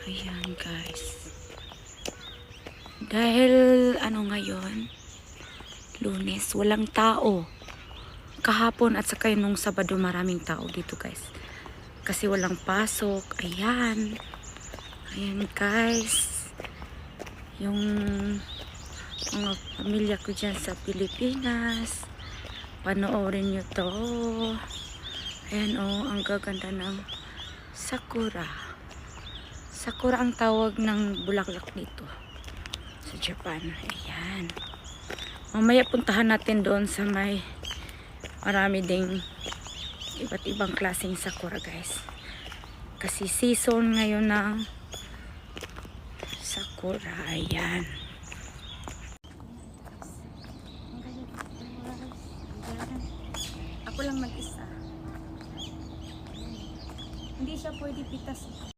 Ayan guys. Dahil ngayon, Lunes, walang tao. Kahapon at saka nung Sabado maraming tao dito guys. Kasi walang pasok. Ayan. Ayan guys. Yung mga pamilya ko dyan sa Pilipinas. Panoorin nyo to. Ayan ang gaganda ng sakura. Sakura ang tawag ng bulaklak dito sa Japan. Ayan. Mamaya puntahan natin doon sa may marami ding iba't ibang klaseng sakura guys. Kasi season ngayon ng sakura. Ayan. Ako lang mag-isa. Hindi siya pwede pitas.